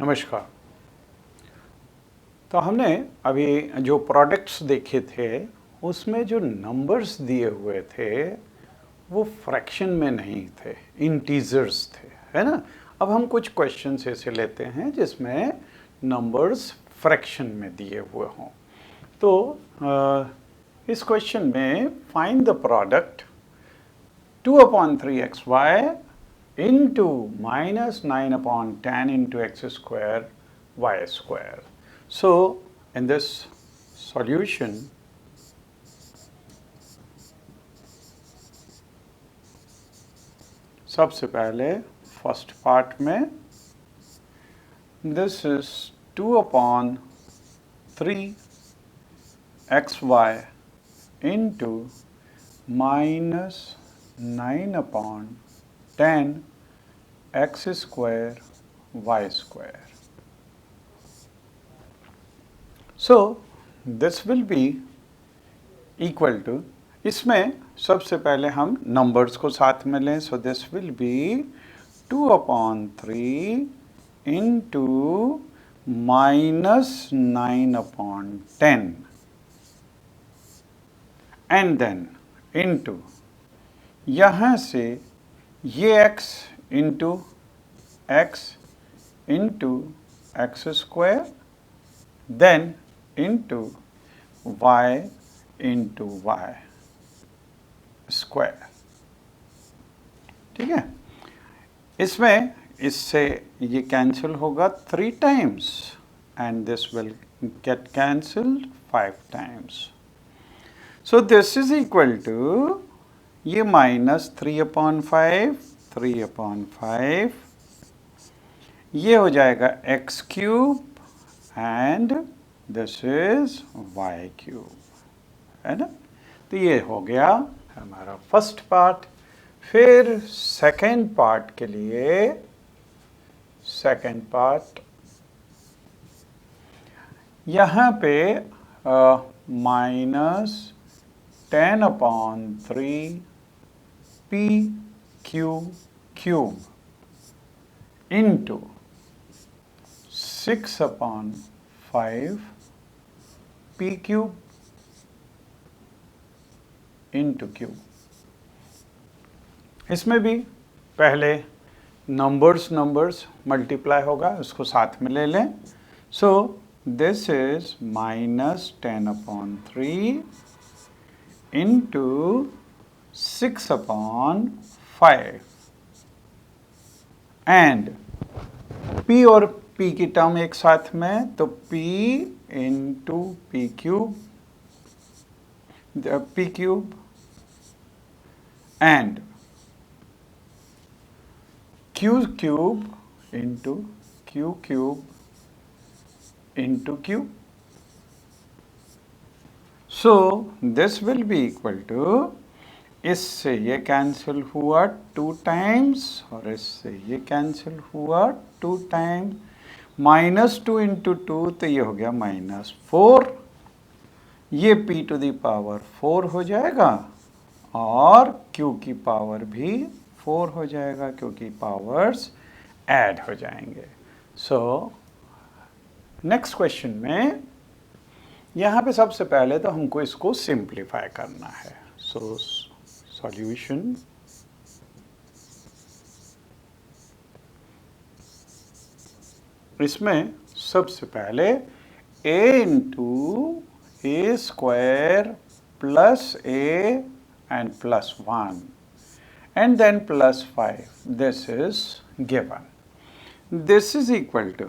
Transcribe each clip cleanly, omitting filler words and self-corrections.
नमस्कार। तो हमने अभी जो प्रोडक्ट्स देखे थे उसमें जो नंबर्स दिए हुए थे वो फ्रैक्शन में नहीं थे, इंटीजर्स थे, है ना। अब हम कुछ क्वेश्चंस ऐसे लेते हैं जिसमें नंबर्स फ्रैक्शन में दिए हुए हों। तो इस क्वेश्चन में find the product 2/3xy into -9/10 into x square y square. So in this solution, सबसे पहले फर्स्ट पार्ट में this is 2/3xy into -9/10 x square y square. So this will be equal to, इसमें सबसे पहले हम numbers को साथ में लें, so this will be 2/3 into -9/10 and then into यहाँ से ये x into x square then into y into y square. ठीक है, इसमें इससे ये कैंसिल होगा 3 times and this will get cancelled 5 times. So this is equal to ये -3/5 ये हो जाएगा x cube and this is y cube, है ना। तो ये हो गया हमारा फर्स्ट पार्ट। फिर सेकेंड पार्ट के लिए सेकेंड पार्ट यहाँ पे -10/3 p cube into 6/5 p cube into cube। इसमें भी पहले नंबर्स मल्टीप्लाई होगा, उसको साथ में ले लें। So this is -10/3 into 6/5 and p और p की टर्म एक साथ में, तो p into p cube and q cube into q cube into q. So this will be equal to, इससे ये कैंसिल हुआ 2 times और इससे ये कैंसिल हुआ 2 times, -2 into 2 तो ये हो गया -4, ये p to the power 4 हो जाएगा और q की पावर भी 4 हो जाएगा क्योंकि पावर्स ऐड हो जाएंगे। सो नेक्स्ट क्वेश्चन में यहाँ पे सबसे पहले तो हमको इसको सिंप्लीफाई करना है। सो सॉल्यूशन, इसमें सबसे पहले a into a square plus a and plus 1 and then plus 5, this is given. This is equal to,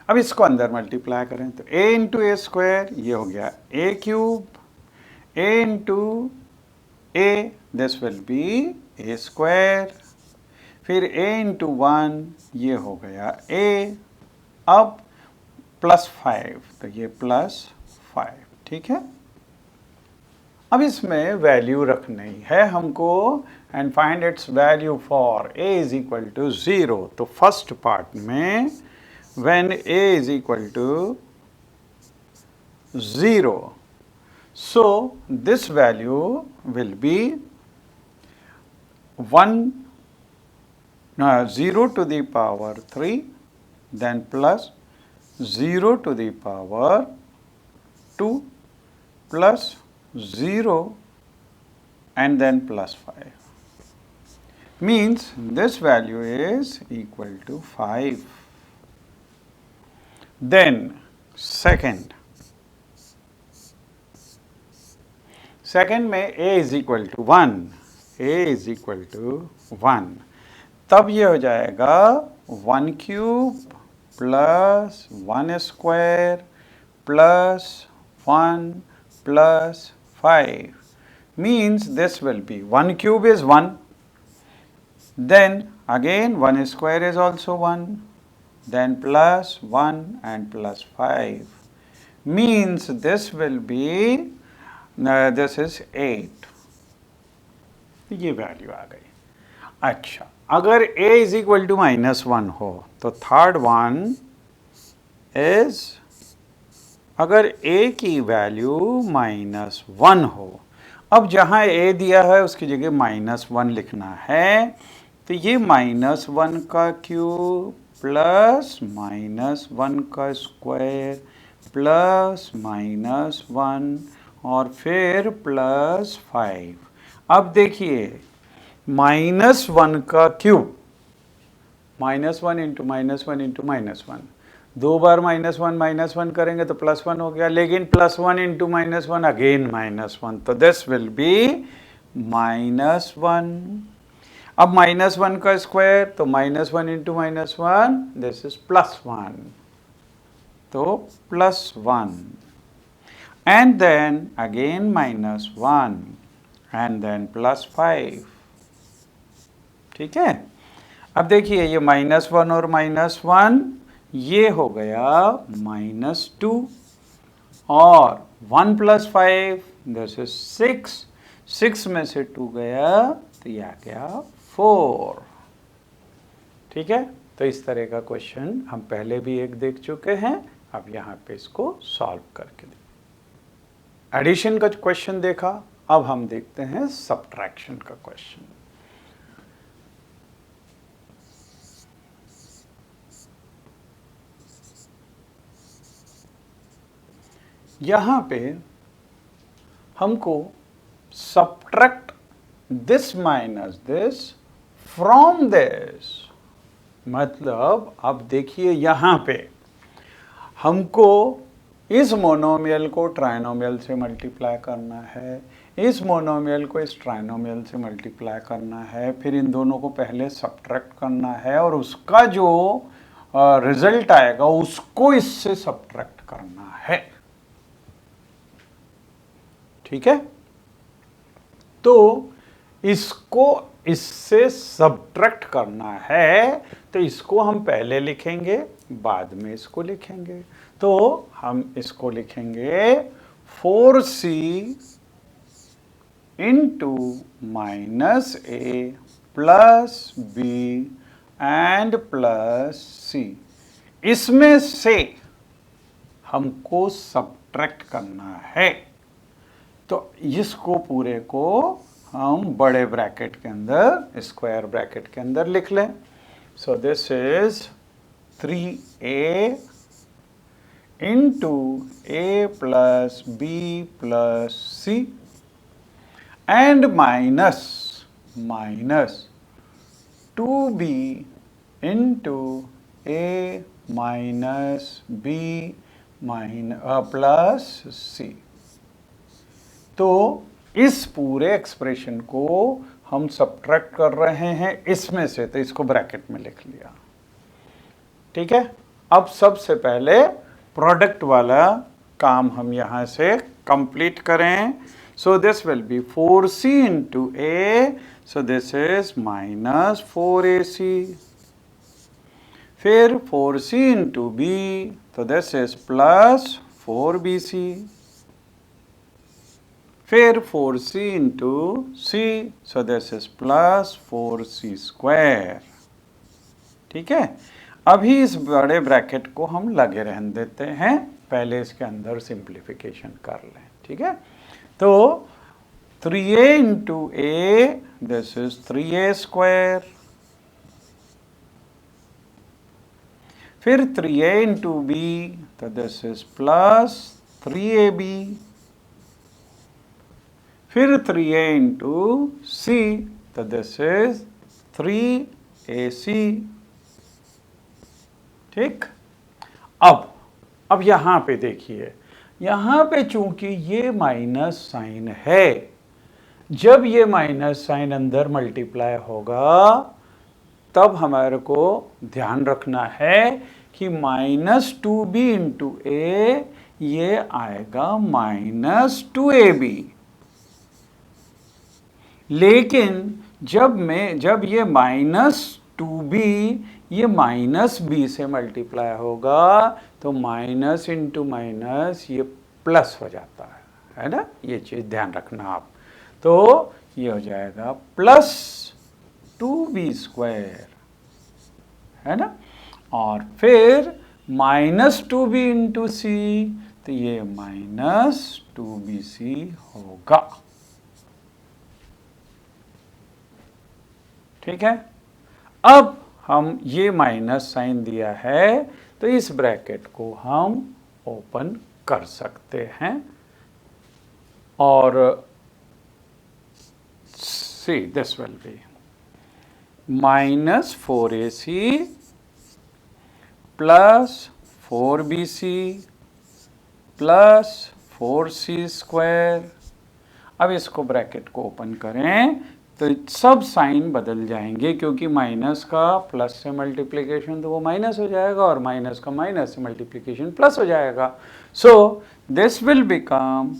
अब इसको अंदर मल्टीप्लाई करें तो a into a square ये हो गया a cube, a into a this will be a square, फिर a into 1 ये हो गया a, अब +5 तो ये +5, ठीक है। अब इसमें वैल्यू रखनी है हमको and find its value for a is equal to 0। तो फर्स्ट पार्ट में when a is equal to 0, so this value will be 1 0 to the power 3, then plus 0 to the power 2 plus 0 and then plus 5. Means this value is equal to 5. Then second में a is equal to 1, a is equal to 1, तब ये हो जाएगा 1 cube plus 1 square plus 1 plus 5 means this will be 1 cube is 1, then again 1 square is also 1, then plus 1 and plus 5 means this will be this is 8. ये value आ गई. अच्छा, अगर a is equal to -1 हो तो third one is, अगर a की value -1 हो, अब जहाँ a दिया है उसकी जगह -1 लिखना है, तो ये -1 का क्यूब प्लस -1 का स्क्वायर प्लस -1 और फिर प्लस 5. अब देखिए -1 का क्यूब, -1 इंटू -1 इंटू -1, दो बार -1 करेंगे तो +1 हो गया, लेकिन +1 इंटू -1 अगेन -1, तो दिस विल बी -1. अब -1 का स्क्वायर तो -1 इंटू -1 दिस इज +1, तो +1 and then again -1 and then +5. ठीक है. अब देखिए ये -1 और -1 ये हो गया -2 और 1 + 5 दिस इज 6, 6 में से 2 गया तो ये आ गया 4. ठीक है. तो इस तरह का क्वेश्चन हम पहले भी एक देख चुके हैं, अब यहाँ पे इसको सॉल्व करके देखिए. एडिशन का क्वेश्चन देखा, अब हम देखते हैं सब्ट्रैक्शन का क्वेश्चन. यहाँ पे हमको subtract this minus this from this, मतलब अब देखिए यहाँ पे हमको इस मोनोमियल को ट्राइनोमियल से मल्टीप्लाई करना है, इस मोनोमियल को इस ट्राइनोमियल से मल्टीप्लाई करना है, फिर इन दोनों को पहले सब्ट्रैक्ट करना है और उसका जो रिजल्ट आएगा उसको इससे सब्ट्रैक्ट करना है. ठीक है. तो इसको इससे सब्ट्रैक्ट करना है, तो इसको हम पहले लिखेंगे बाद में इसको लिखेंगे. तो हम इसको लिखेंगे 4c into -a plus b and plus c. इसमें से हमको सब्ट्रैक्ट करना है, तो इसको पूरे को हम बड़े ब्रैकेट के अंदर, स्क्वायर ब्रैकेट के अंदर लिख लें. So this is 3a into a plus b plus c and minus 2b into a minus b plus c. तो इस पूरे एक्सप्रेशन को हम सब्ट्रैक्ट कर रहे हैं इसमें से, तो इसको ब्रैकेट में लिख लिया. ठीक है. अब सबसे पहले प्रोडक्ट वाला काम हम यहाँ से कंप्लीट करें. So this will be 4c into a, so this is -4ac, फिर 4c इंटू b, तो दिस इज प्लस 4bc, फिर 4c into c, so this is plus 4c square. ठीक है. अभी इस बड़े ब्रैकेट को हम लगे रहने देते हैं, पहले इसके अंदर सिंप्लीफिकेशन कर लें. ठीक है. तो 3a into a this is 3a square फिर 3a इंटू बी, तो दिस इज प्लस 3ab, फिर 3a इंटू सी, तो दिस इज 3ac। ठीक, अब यहां पे देखिए, यहां पे चूंकि ये माइनस साइन है, जब ये माइनस साइन अंदर मल्टीप्लाई होगा तब हमारे को ध्यान रखना है कि -2b इंटू ए, ये आएगा -2ab। लेकिन जब ये -2b ये -b से मल्टीप्लाई होगा तो माइनस इंटू माइनस ये प्लस हो जाता है ना, ये चीज़ ध्यान रखना आप। तो ये हो जाएगा प्लस 2b², है ना, और फिर -2b इंटू सी, तो ये -2bc होगा। ठीक है, अब हम ये माइनस साइन दिया है तो इस ब्रैकेट को हम ओपन कर सकते हैं और see this will be -4ac plus 4bc plus 4c²। अब इसको ब्रैकेट को ओपन करें तो सब साइन बदल जाएंगे, क्योंकि माइनस का प्लस से मल्टीप्लिकेशन तो वो माइनस हो जाएगा और माइनस का माइनस से मल्टीप्लिकेशन प्लस हो जाएगा। So this will become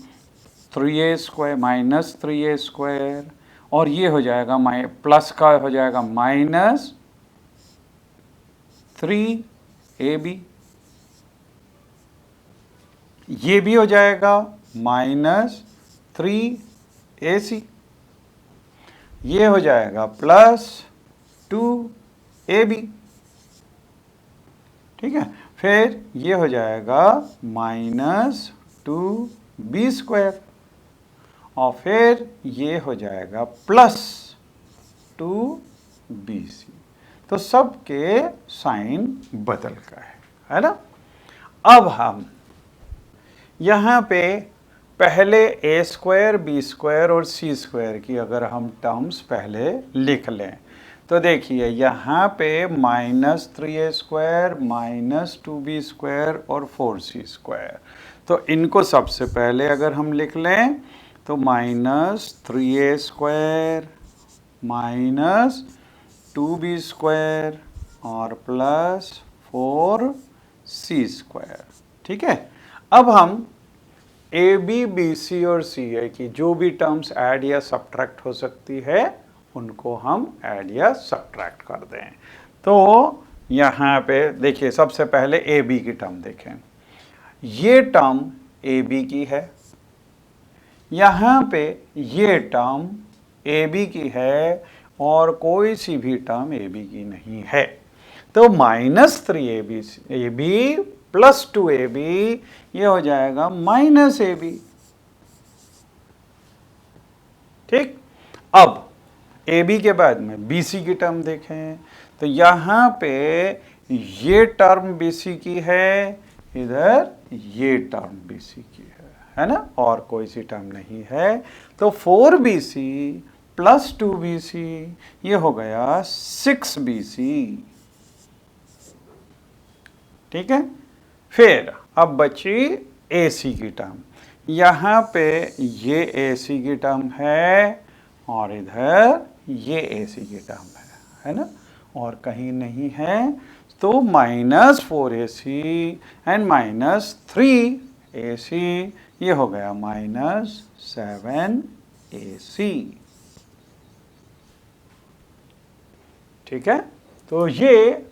3a² -3a², और ये हो जाएगा प्लस का हो जाएगा -3ab, ये भी हो जाएगा -3ac, ये हो जाएगा +2ab। ठीक है, फिर ये हो जाएगा -2b², और फिर ये हो जाएगा +2bc। तो सबके साइन बदल गए, है ना। अब हम यहाँ पे पहले a² b² और c² की अगर हम टर्म्स पहले लिख लें तो देखिए यहाँ पे -3a² -2b² और 4c², तो इनको सबसे पहले अगर हम लिख लें तो -3a² -2b² और +4c²। ठीक है, अब हम ए बी बी सी और सी ए की जो भी टर्म्स ऐड या सब्ट्रैक्ट हो सकती है उनको हम ऐड या सब्ट्रैक्ट कर दें। तो यहाँ पे देखिए सबसे पहले ए बी की टर्म देखें, ये टर्म ए बी की है, यहाँ पे ये टर्म ए बी की है और कोई सी भी टर्म ए बी की नहीं है। तो -3ab +2ab ये हो जाएगा -ab। ठीक, अब ab के बाद में bc की टर्म देखें तो यहाँ पे ये टर्म bc की है, इधर ये टर्म bc की है ना, और कोई सी टर्म नहीं है। तो 4bc + 2bc ये हो गया 6bc। ठीक है, फिर अब बची AC की टर्म, यहाँ पे ये AC की टर्म है और इधर ये AC की टर्म है ना, और कहीं नहीं है। तो -4AC एंड -3AC ये हो गया -7AC। ठीक है, तो ये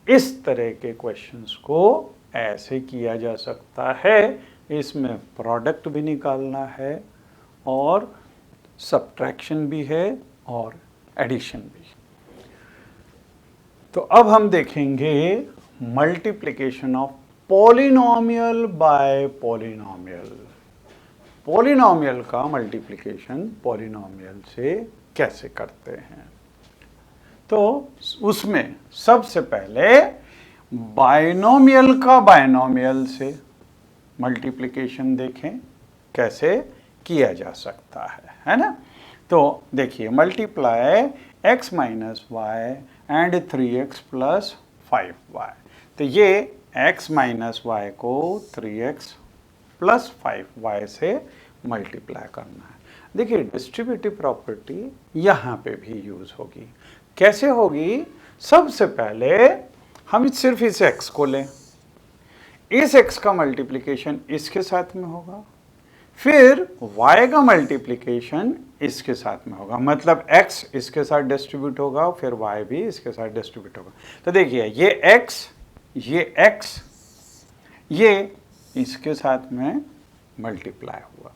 इस तरह के क्वेश्चंस को ऐसे किया जा सकता है, इसमें प्रोडक्ट भी निकालना है और सब्ट्रैक्शन भी है और एडिशन भी। तो अब हम देखेंगे multiplication of polynomial bye polynomial. Polynomial का मल्टीप्लिकेशन पॉलिनोमियल से कैसे करते हैं। तो उसमें सबसे पहले बायनोमियल का बायनोमियल से मल्टीप्लिकेशन देखें कैसे किया जा सकता है ना। तो देखिए multiply x minus y and 3x plus 5y। तो ये x माइनस वाई को 3x प्लस 5y से मल्टीप्लाई करना है। देखिए डिस्ट्रीब्यूटिव प्रॉपर्टी यहाँ पे भी यूज होगी। कैसे होगी? सबसे पहले हम सिर्फ इस x को लें, इस x का मल्टीप्लिकेशन इसके साथ में होगा, फिर y का मल्टीप्लिकेशन इसके साथ में होगा, मतलब x इसके साथ डिस्ट्रीब्यूट होगा फिर y भी इसके साथ डिस्ट्रीब्यूट होगा। तो देखिए ये x ये इसके साथ में मल्टीप्लाई हुआ,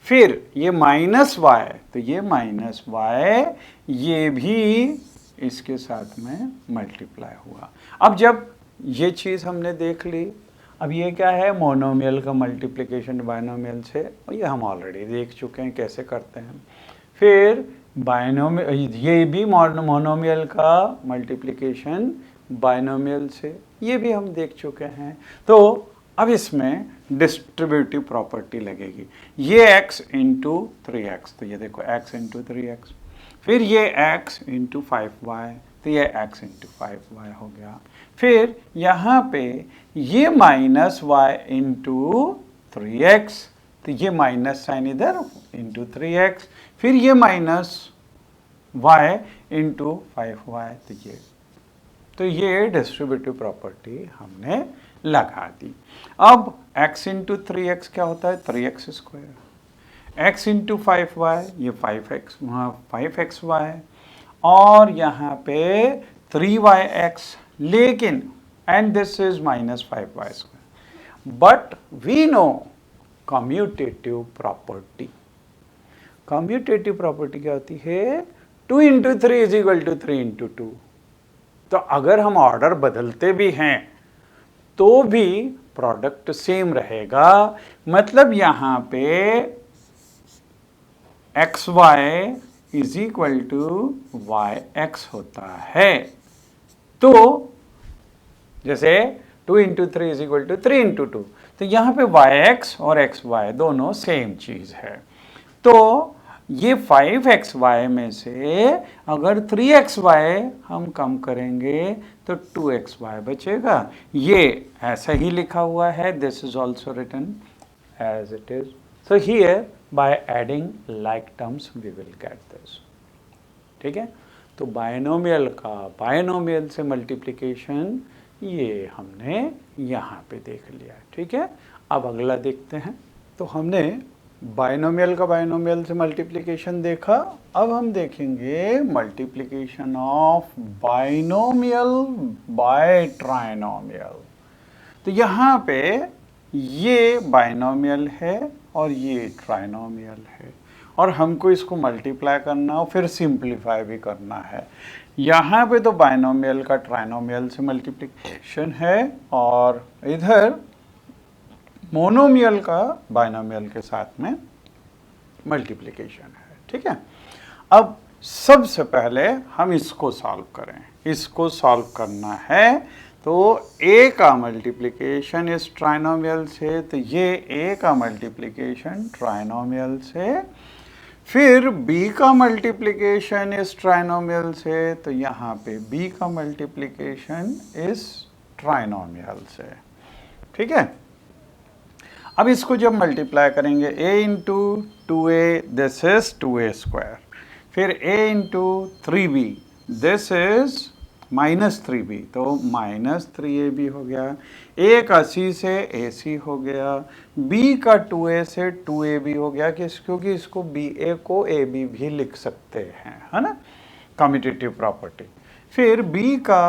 फिर ये माइनस y, तो ये माइनस y ये भी इसके साथ में मल्टीप्लाई हुआ। अब जब ये चीज़ हमने देख ली, अब ये क्या है? मोनोमियल का मल्टीप्लिकेशन बायनोमियल से, और ये हम ऑलरेडी देख चुके हैं कैसे करते हैं। फिर बायनोमियल, ये भी मोनोमियल का मल्टीप्लिकेशन बायनोमियल से, ये भी हम देख चुके हैं। तो अब इसमें डिस्ट्रीब्यूटिव प्रॉपर्टी लगेगी, ये x इंटू 3x, तो ये देखो x इंटू 3x, फिर ये x इंटू 5y, तो ये x इंटू 5y हो गया। फिर यहाँ पे ये माइनस y इंटू 3x, तो ये माइनस साइन इधर इंटू 3x, फिर ये माइनस y इंटू 5y, तो ये डिस्ट्रीब्यूटिव प्रॉपर्टी हमने लगा दी। अब x इंटू 3x क्या होता है? 3x square, x into 5y ये 5x, वहाँ 5xy, और यहाँ पे 3yx, लेकिन and this is minus 5y square. But we know commutative property, commutative property क्या होती है? 2 into 3 is equal to 3 into 2। तो अगर हम ऑर्डर बदलते भी हैं तो भी प्रोडक्ट सेम रहेगा, मतलब यहाँ पे xy is equal to yx होता है। तो जैसे 2 into 3 is equal to 3 into 2, तो यहाँ पे yx और xy दोनों सेम चीज है। तो ये 5xy में से अगर 3xy हम कम करेंगे तो 2xy बचेगा। ये ऐसा ही लिखा हुआ है, this is also written as it is. So here by adding like terms we will get this. ठीक है, तो बायनोमियल का बायनोमियल से मल्टीप्लिकेशन ये हमने यहाँ पे देख लिया। ठीक है, अब अगला देखते हैं। तो हमने बायनोमियल का बायनोमियल से मल्टीप्लिकेशन देखा, अब हम देखेंगे multiplication of binomial by trinomial. तो यहाँ पे ये बायनोमियल है और ये ट्राइनोमियल है, और हमको इसको मल्टीप्लाई करना और फिर सिंप्लीफाई भी करना है। यहाँ पे तो बायनोमियल का ट्राइनोमियल से मल्टीप्लिकेशन है और इधर मोनोमियल का बायनोमियल के साथ में मल्टीप्लिकेशन है। ठीक है, अब सबसे पहले हम इसको सॉल्व करें। इसको सॉल्व करना है तो a का मल्टीप्लिकेशन इस ट्राइनोमियल से, तो ये a का मल्टीप्लिकेशन ट्राइनोमियल से, फिर b का मल्टीप्लिकेशन इस ट्राइनोमियल से, तो यहाँ पे b का मल्टीप्लिकेशन इस ट्राइनोमियल से। ठीक है, अब इसको जब मल्टीप्लाई करेंगे a into 2a, this is 2a square, फिर a into 3b, this is minus 3b, तो माइनस 3ab हो गया। a का c से ac हो गया, b का 2a से 2ab हो गया, क्योंकि इसको ba को ab भी लिख सकते हैं, है ना, कम्यूटेटिव प्रॉपर्टी। फिर b का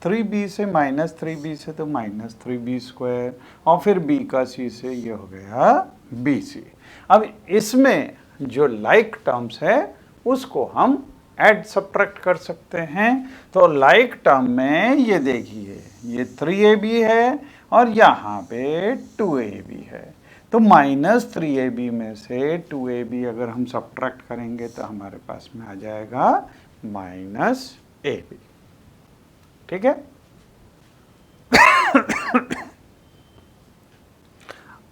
3b से माइनस 3b से, तो माइनस 3b स्क्वायर, और फिर b का c से ये हो गया bc। अब इसमें जो लाइक टर्म्स है उसको हम ऐड सब्ट्रैक्ट कर सकते हैं। तो लाइक टर्म में ये देखिए ये 3ab है और यहाँ पे 2ab है, तो माइनस 3ab में से 2ab अगर हम सब्ट्रैक्ट करेंगे तो हमारे पास में आ जाएगा माइनस ab। ठीक है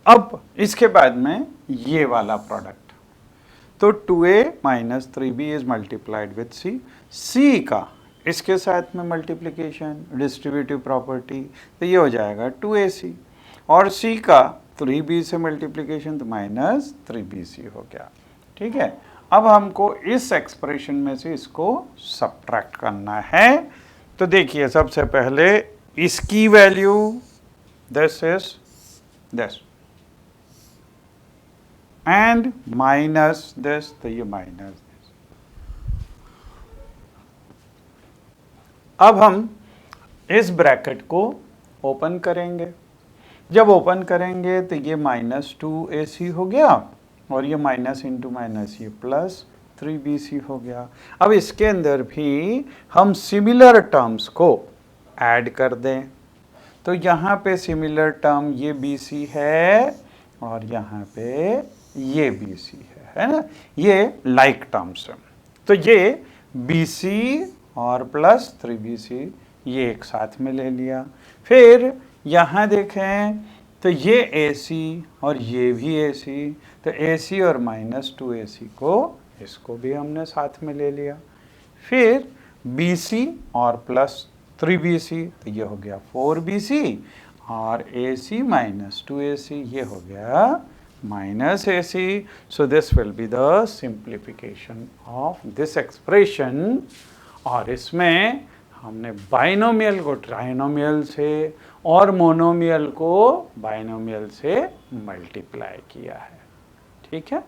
अब इसके बाद में ये वाला प्रोडक्ट, तो 2a minus 3b is multiplied with c का इसके साथ में मल्टीप्लिकेशन, डिस्ट्रीब्यूटिव प्रॉपर्टी, तो ये हो जाएगा 2ac, और c का 3b से मल्टीप्लिकेशन तो माइनस 3bc हो गया। ठीक है, अब हमको इस एक्सप्रेशन में से इसको सब्ट्रैक्ट करना है। तो देखिए, सबसे पहले इसकी value this is this and minus this, तो ये माइनस दिस। अब हम इस ब्रैकेट को ओपन करेंगे। जब ओपन करेंगे तो ये माइनस 2ac हो गया, और ये माइनस इंटू माइनस ये प्लस 3bc हो गया। अब इसके अंदर भी हम सिमिलर टर्म्स को ऐड कर दें, तो यहाँ पे सिमिलर टर्म ये bc है, और यहाँ पे ये bc है ना, ये लाइक टर्म्स है। तो ये bc और प्लस 3bc ये एक साथ में ले लिया। फिर यहाँ देखें तो ये AC और ये भी AC, तो AC और माइनस 2AC को, इसको भी हमने साथ में ले लिया। फिर BC और प्लस 3BC, तो ये हो गया 4BC, और AC माइनस 2AC ये हो गया minus AC। So this will be the simplification of this expression. और इसमें हमने बाइनोमियल को ट्राइनोमियल से और मोनोमियल को बाइनोमियल से मल्टीप्लाई किया है। ठीक है।